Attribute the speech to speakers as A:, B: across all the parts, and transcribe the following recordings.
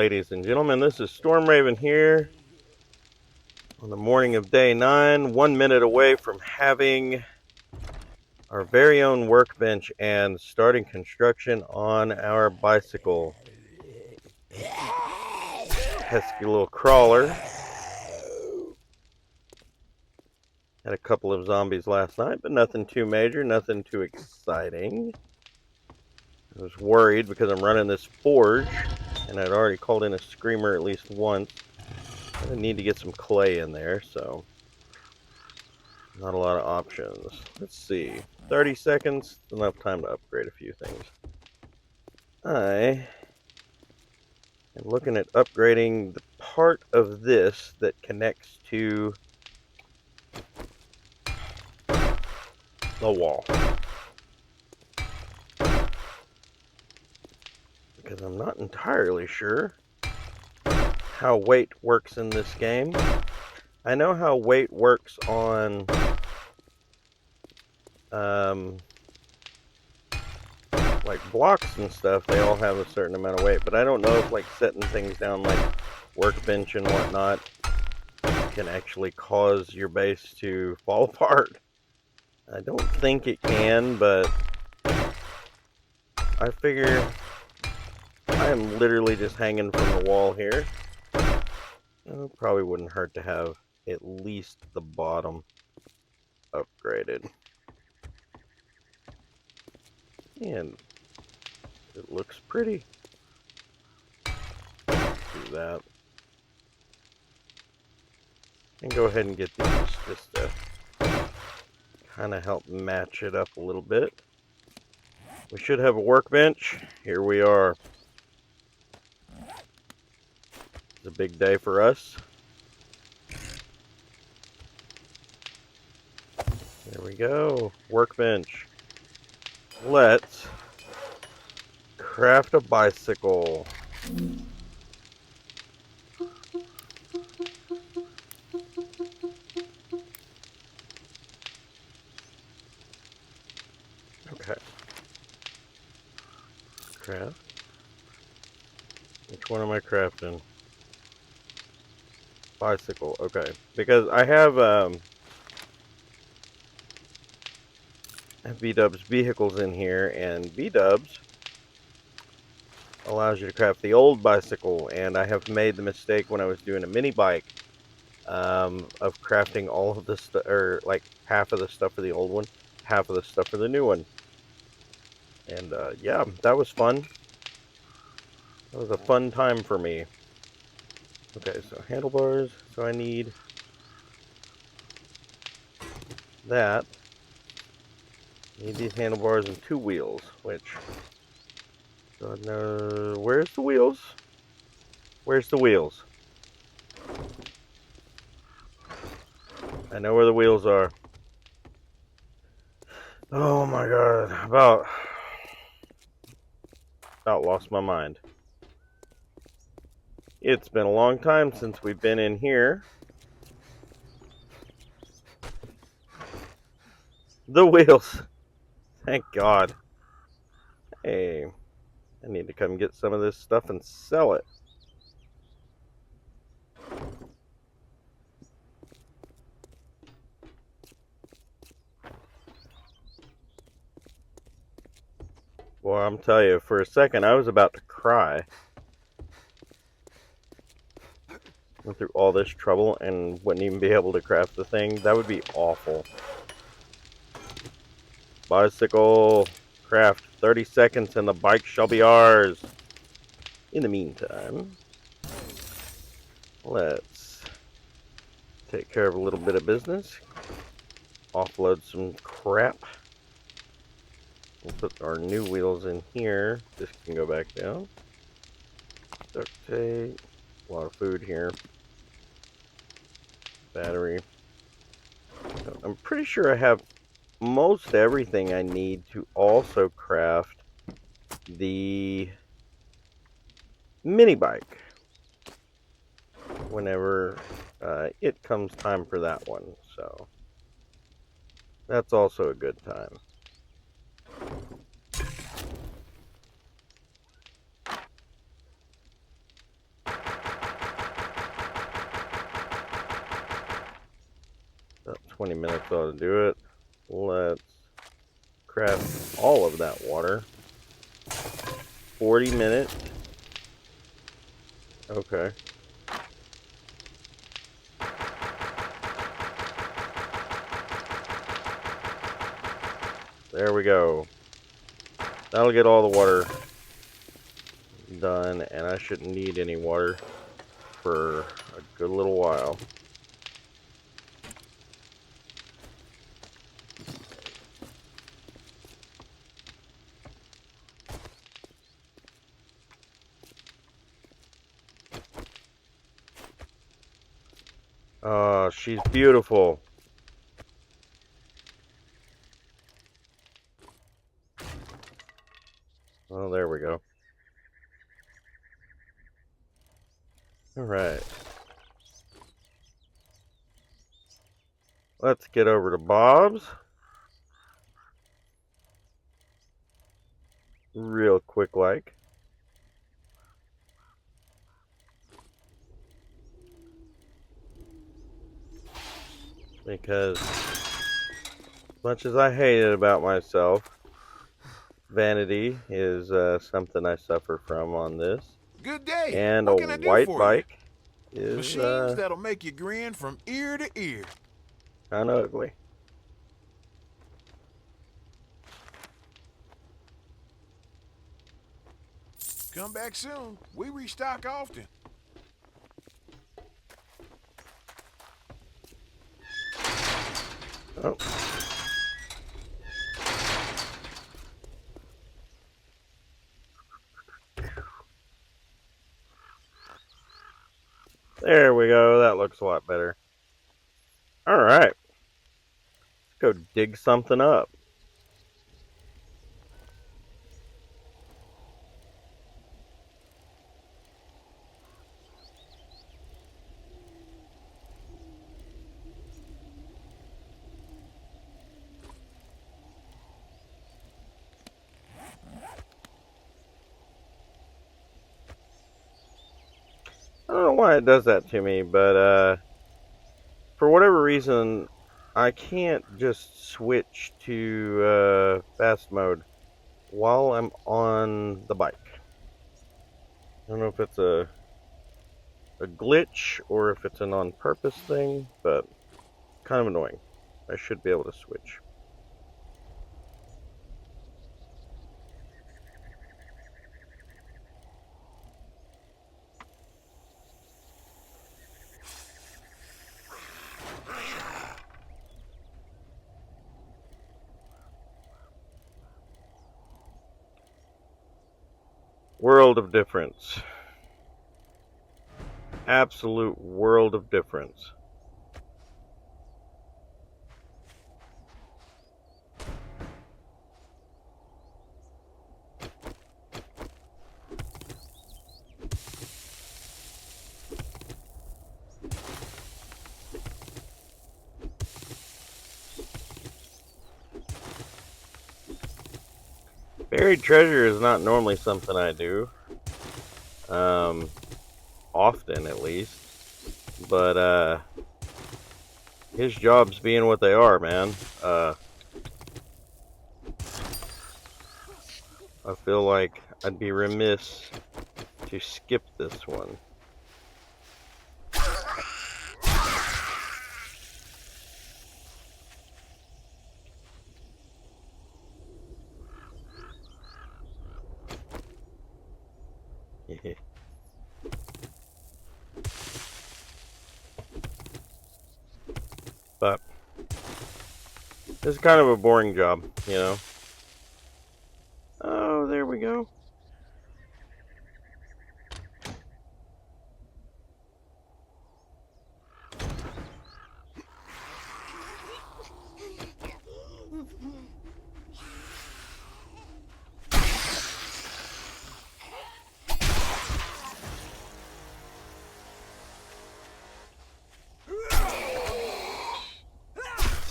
A: ladies and gentlemen. This is Storm Raven here on the morning of day 9, 1 minute away from having our very own workbench and starting construction on our bicycle. Pesky little crawler. Had a couple of zombies last night, but nothing too major, nothing too exciting. I was worried because I'm running this forge, and I'd already called in a screamer at least once. I need to get some clay in there, so not a lot of options. Let's see. 30 seconds, enough time to upgrade a few things. I am looking at upgrading the part of this that connects to the wall. Because I'm not entirely sure how weight works in this game. I know how weight works on like blocks and stuff. They all have a certain amount of weight, but I don't know if like setting things down like workbench and whatnot can actually cause your base to fall apart. I don't think it can, but I figure I am literally just hanging from the wall here. It probably wouldn't hurt to have at least the bottom upgraded. And it looks pretty. Do that. And go ahead and get these just to kind of help match it up a little bit. We should have a workbench. Here we are. It's a big day for us. There we go. Workbench. Let's craft a bicycle. Okay. Craft. Which one am I crafting? Bicycle. Okay. Because I have Bdub's vehicles in here, and Bdub's allows you to craft the old bicycle, and I have made the mistake when I was doing a mini bike of crafting all of the stuff, or like half of the stuff for the old one, half of the stuff for the new one. And yeah, that was fun. That was a fun time for me. Okay, so handlebars. So I need that. I need these handlebars and 2 wheels, which... So no, where's the wheels? Where's the wheels? I know where the wheels are. Oh my god, about lost my mind. It's been a long time since we've been in here. The wheels. Thank God. Hey, I need to come get some of this stuff and sell it. Boy, I'm telling you, for a second I was about to cry. Went through all this trouble and wouldn't even be able to craft the thing. That would be awful. Bicycle craft, 30 seconds and the bike shall be ours. In the meantime, let's take care of a little bit of business. Offload some crap. We'll put our new wheels in here. This can go back down. Duct tape. A lot of food here. Battery. I'm pretty sure I have most everything I need to also craft the mini bike whenever it comes time for that one. So that's also a good time. 20 minutes ought to do it. Let's craft all of that water. 40 minutes. Okay. There we go. That'll get all the water done, and I shouldn't need any water for a good little while. Oh, she's beautiful. Oh, there we go. All right. Let's get over to Bob's. Real quick like. Because as much as I hate it about myself, vanity is something I suffer from on this.
B: Good day.
A: And
B: what
A: a
B: can I do
A: white
B: for
A: bike
B: you?
A: is
B: Machines that'll make you grin from ear to ear.
A: kind of ugly.
B: Come back soon. We restock often.
A: Oh. There we go. That looks a lot better. All right. Let's go dig something up. I don't know why it does that to me, but for whatever reason, I can't just switch to fast mode while I'm on the bike. I don't know if it's a glitch or if it's an on-purpose thing, but kind of annoying. I should be able to switch. World of difference. Absolute world of difference. Buried treasure is not normally something I do. Often at least. But his jobs being what they are, man. I feel like I'd be remiss to skip this one. But it's kind of a boring job, you know. Oh, there we go.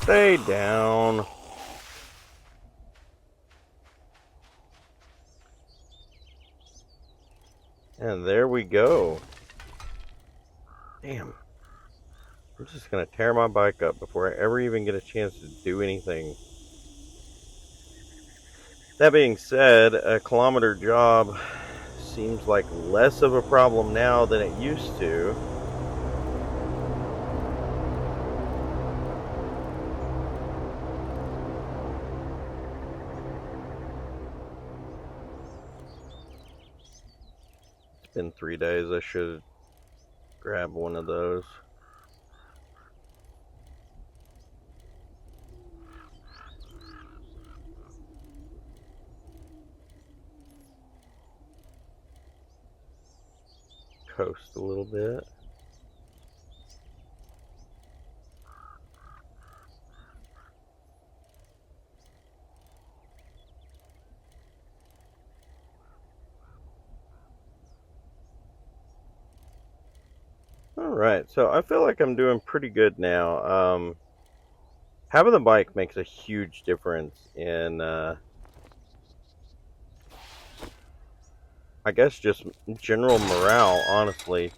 A: Stay down. And there we go. Damn. I'm just going to tear my bike up before I ever even get a chance to do anything. That being said, a kilometer job seems like less of a problem now than it used to. It's been 3 days. I should grab one of those. Coast a little bit. Alright, so I feel like I'm doing pretty good now. Having the bike makes a huge difference in, I guess, just general morale, honestly.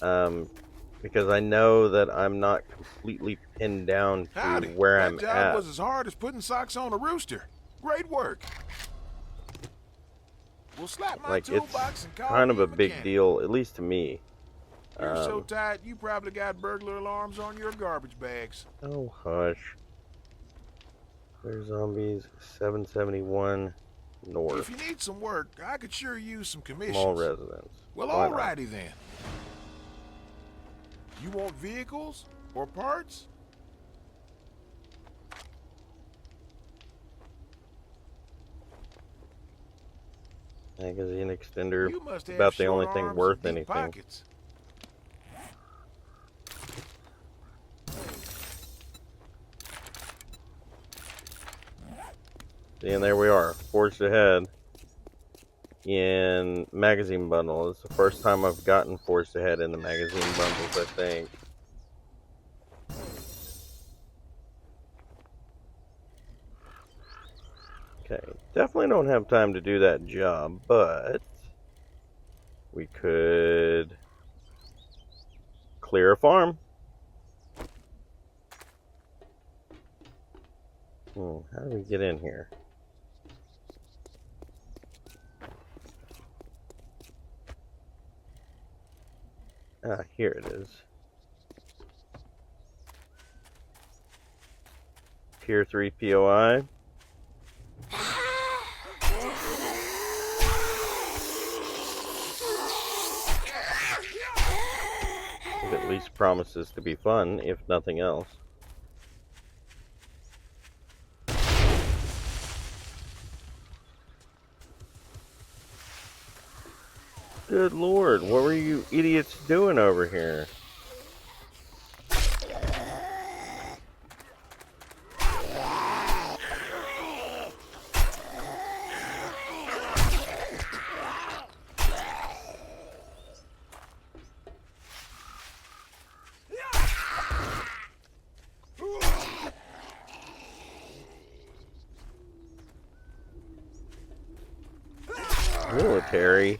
A: Because I know that I'm not completely pinned down to
B: Howdy.
A: where
B: That
A: I'm
B: job
A: at.
B: was as hard as putting socks on a rooster. Great work. We'll slap my
A: Like, it's
B: toolbox and call
A: kind of
B: me
A: a
B: a
A: big
B: mechanic.
A: deal, at least to me.
B: You're so tight, you probably got burglar alarms on your garbage bags.
A: Oh, hush. There's zombies. 771
B: If
A: north.
B: you need some work, I could sure use some
A: Small
B: commissions.
A: residence.
B: Well,
A: Why not?
B: alrighty then. You want vehicles or parts?
A: Magazine extender.
B: You must have
A: About the
B: short
A: only thing
B: arms and
A: worth
B: deep
A: anything.
B: pockets.
A: And there we are, forged ahead in magazine bundle. It's the first time I've gotten forged ahead in the magazine bundles, I think. Okay, definitely don't have time to do that job, but we could clear a farm. How do we get in here? Ah, here it is. Tier 3 POI. It at least promises to be fun, if nothing else. Good lord, what were you idiots doing over here? Military.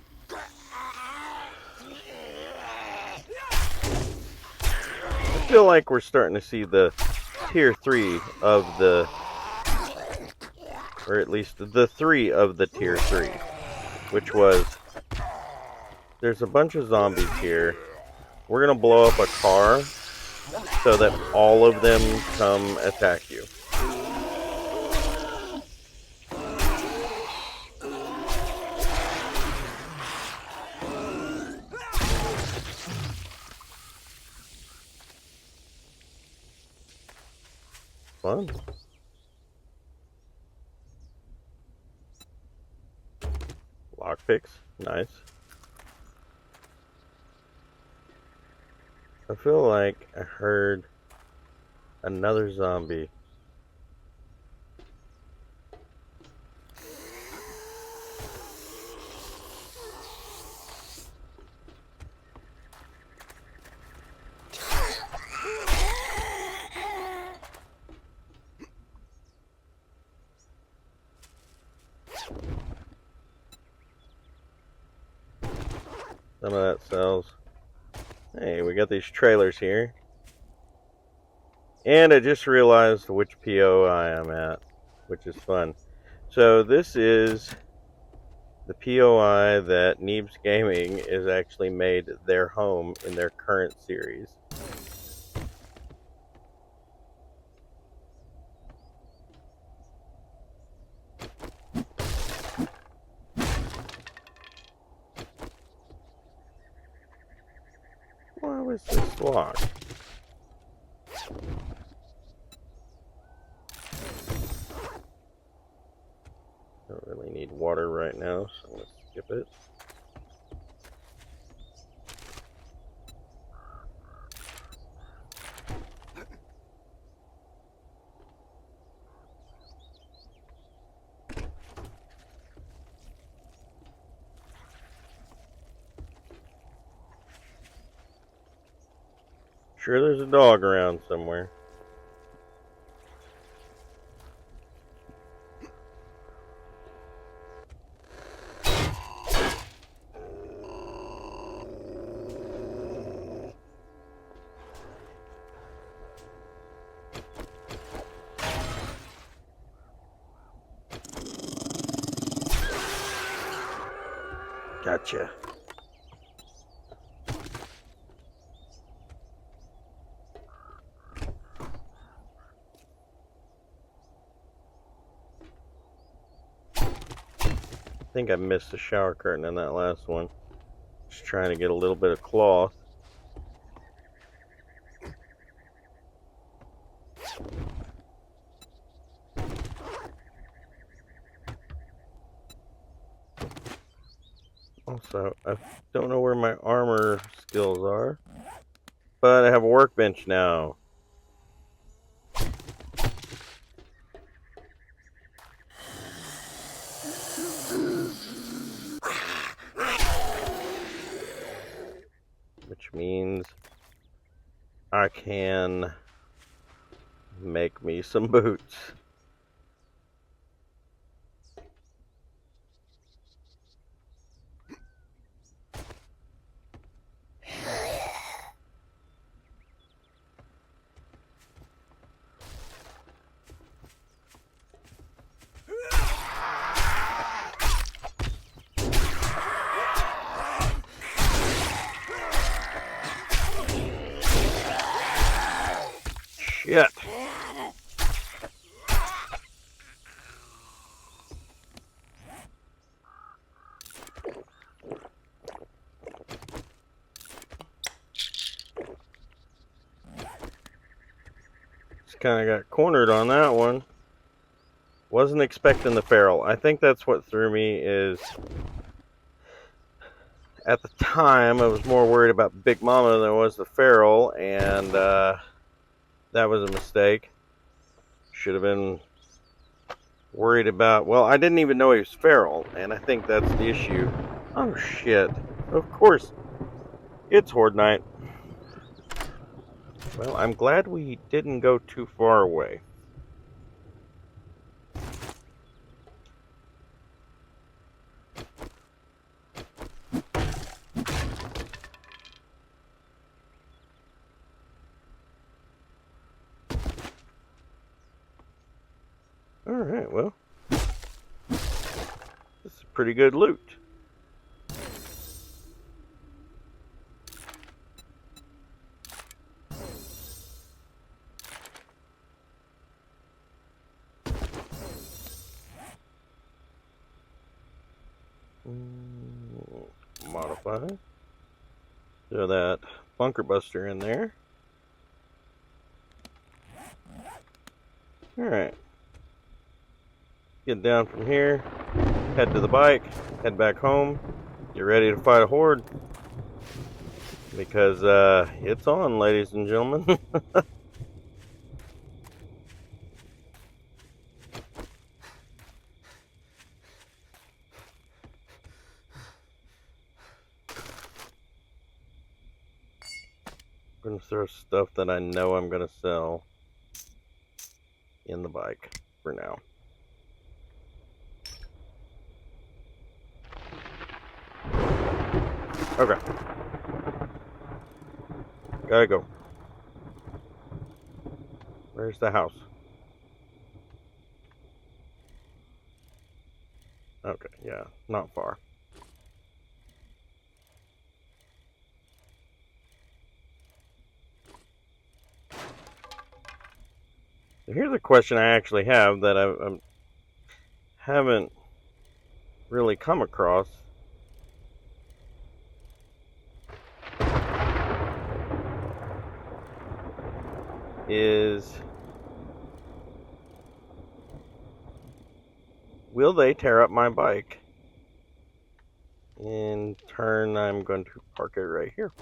A: I feel like we're starting to see the tier 3 of the, or at least the 3 of the tier 3, which was, there's a bunch of zombies here. We're gonna blow up a car so that all of them come attack you. Fun. Lockpicks, nice. I feel like I heard another zombie. Some of that sells. Hey, we got these trailers here. And I just realized which PO I am at, which is fun. So this is the POI that Neebs Gaming is actually made their home in their current series. Why was this locked? Don't really need water right now, so let's skip it. Sure, there's a dog around somewhere. Gotcha. I think I missed the shower curtain in that last one. Just trying to get a little bit of cloth. Also, I don't know where my armor skills are, but I have a workbench now. Which means I can make me some boots. Shit. Just kind of got cornered on that one. Wasn't expecting the feral. I think that's what threw me is at the time I was more worried about Big Mama than I was the feral, and that was a mistake. Should have been worried about, well, I didn't even know he was feral, and I think that's the issue. Oh shit. Of course. It's Horde Night. Well, I'm glad we didn't go too far away. Alright, well, this is pretty good loot. Modify. Throw that bunker buster in there. Alright. Get down from here, head to the bike, head back home, get ready to fight a horde. Because it's on, ladies and gentlemen. I'm going to throw stuff that I know I'm going to sell in the bike for now. Okay. Gotta go. Where's the house? Okay, yeah, not far. Here's a question I actually have that I haven't really come across. Is will they tear up my bike? In turn, I'm going to park it right here.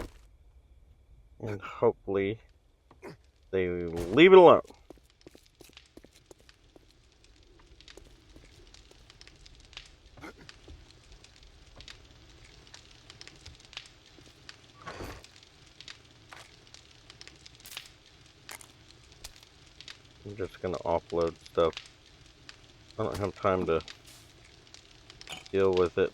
A: And hopefully they leave it alone. I'm just going to offload stuff. I don't have time to deal with it.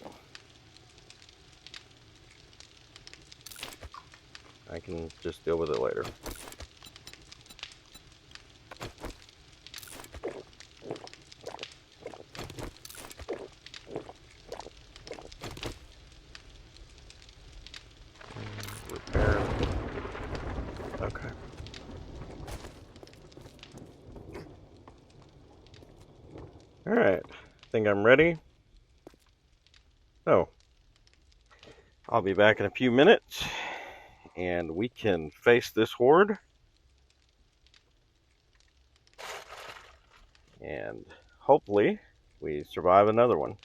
A: I can just deal with it later. Repair. Okay. Alright. I think I'm ready. So, I'll be back in a few minutes, and we can face this horde. And hopefully, we survive another one.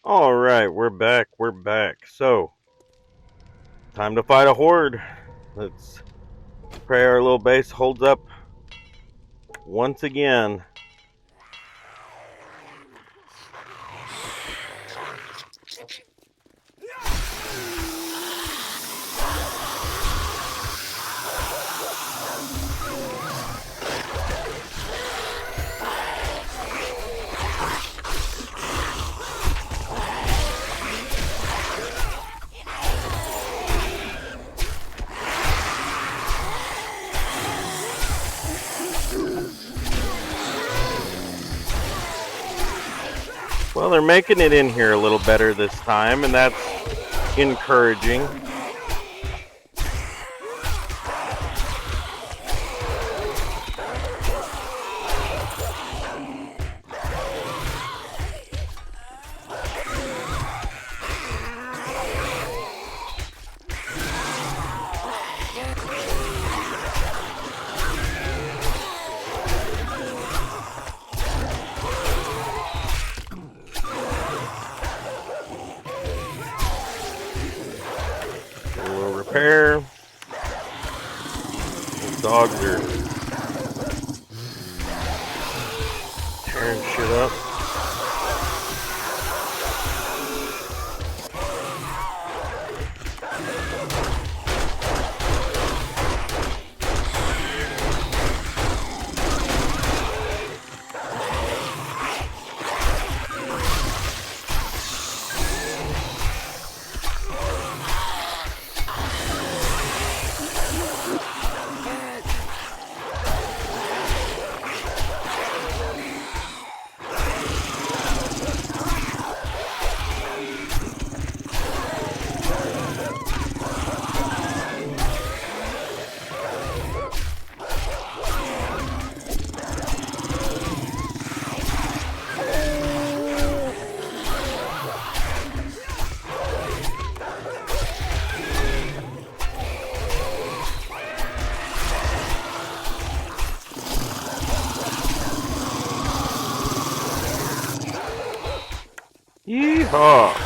A: Alright, we're back. So, time to fight a horde. Let's pray our little base holds up once again. Well, they're making it in here a little better this time, and that's encouraging. Repair. These dogs are tearing shit up. tough.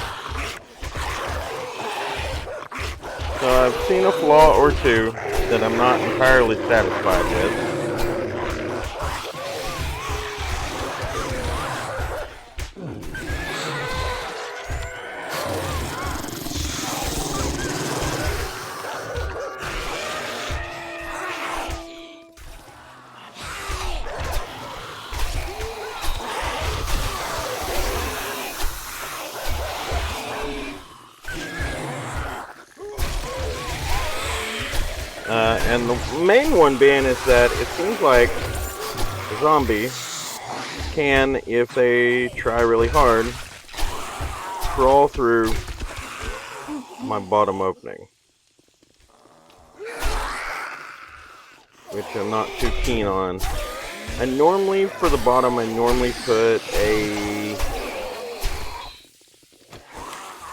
A: So I've seen a flaw or two that I'm not entirely satisfied with. And the main one being is that it seems like a zombie can, if they try really hard, crawl through my bottom opening, which I'm not too keen on. And normally for the bottom, I normally put a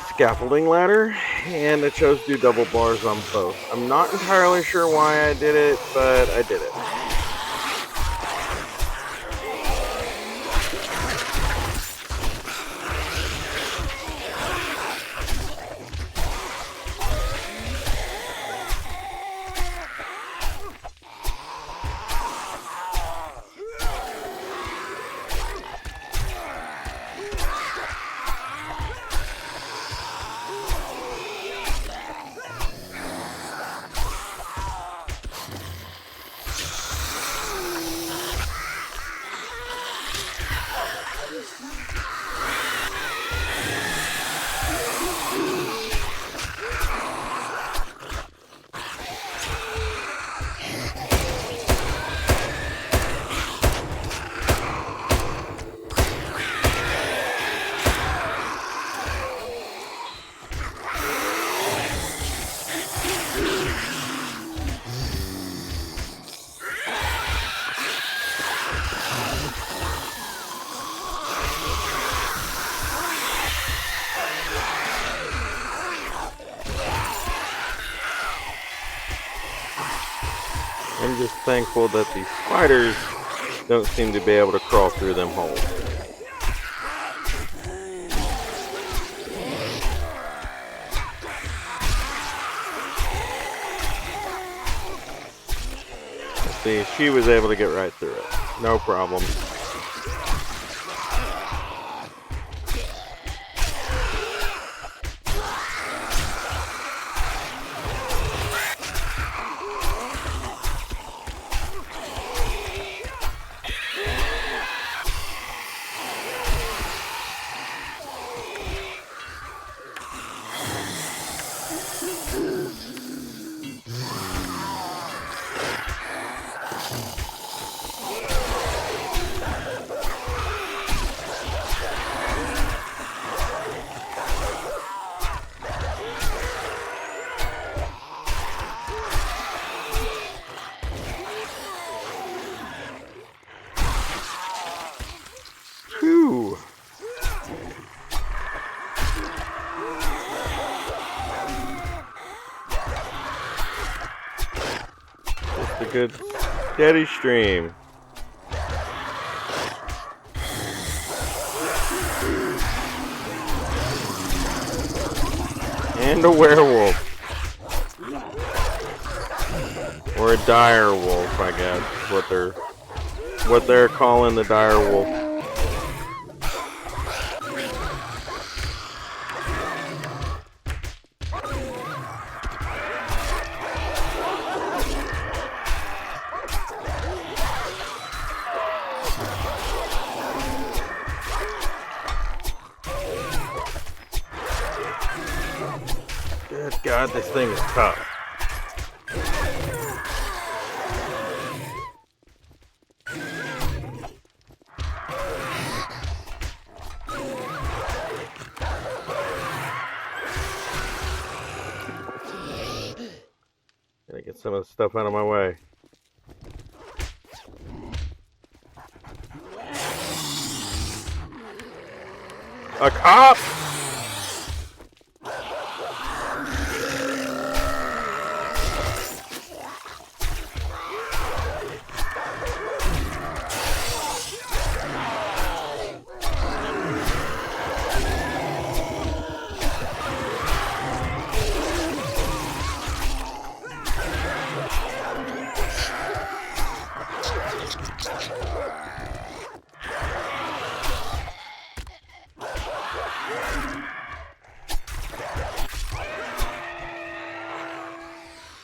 A: scaffolding ladder, and I chose to do double bars on both. I'm not entirely sure why I did it, but I did it. I'm just thankful that these spiders don't seem to be able to crawl through them holes. See, she was able to get right through it. No problem. Whew. Just a good steady stream. And a werewolf. Or a dire wolf, I guess, what they're calling the dire wolf. Good God, this thing is tough. Gotta get some of the stuff out of my way. A cop!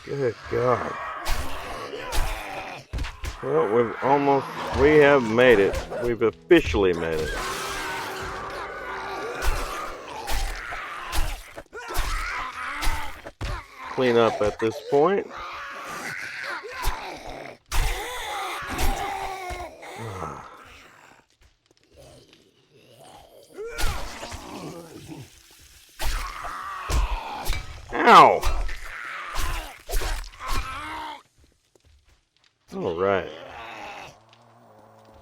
A: Good God. Well, we have made it. We've officially made it. Clean up at this point. Ow! Alright.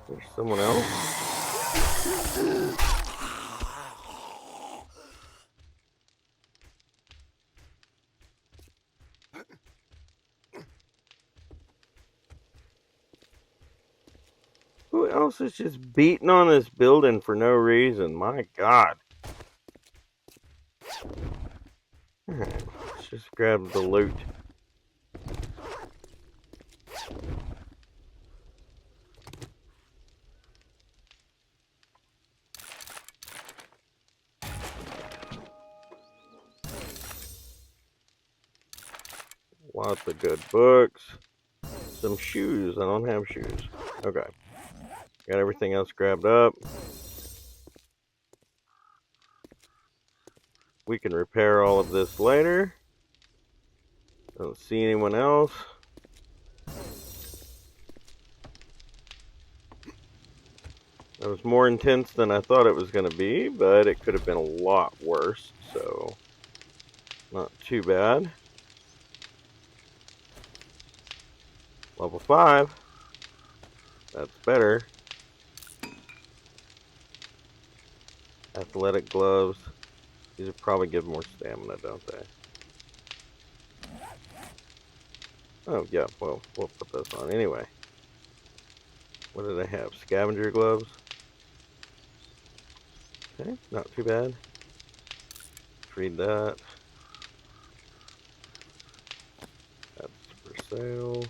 A: There's someone else. Who else is just beating on this building for no reason? My God. Alright, let's just grab the loot. Lots of good books. Some shoes. I don't have shoes. Okay. Got everything else grabbed up. We can repair all of this later. Don't see anyone else. That was more intense than I thought it was going to be, but it could have been a lot worse, so not too bad. Level 5. That's better. Athletic gloves. These would probably give more stamina, don't they? Oh, yeah, well, we'll put those on anyway. What did I have? Scavenger gloves. Okay, not too bad. Read that. That's for sale.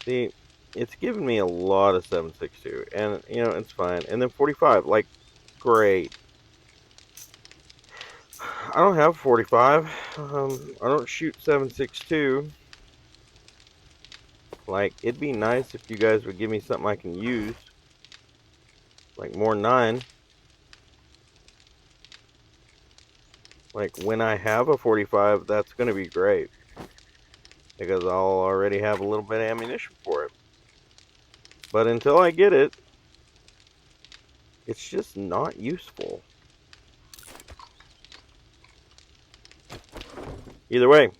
A: See, it's giving me a lot of 7.62, and, you know, it's fine. And then 45, like, great. I don't have 45. I don't shoot 7.62. Like, it'd be nice if you guys would give me something I can use. Like, more 9. Like, when I have a 45, that's going to be great. Because I'll already have a little bit of ammunition for it. But until I get it, it's just not useful. Either way,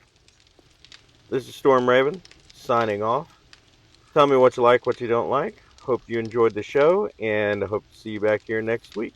A: this is Storm Raven, signing off. Tell me what you like, what you don't like. Hope you enjoyed the show, and I hope to see you back here next week.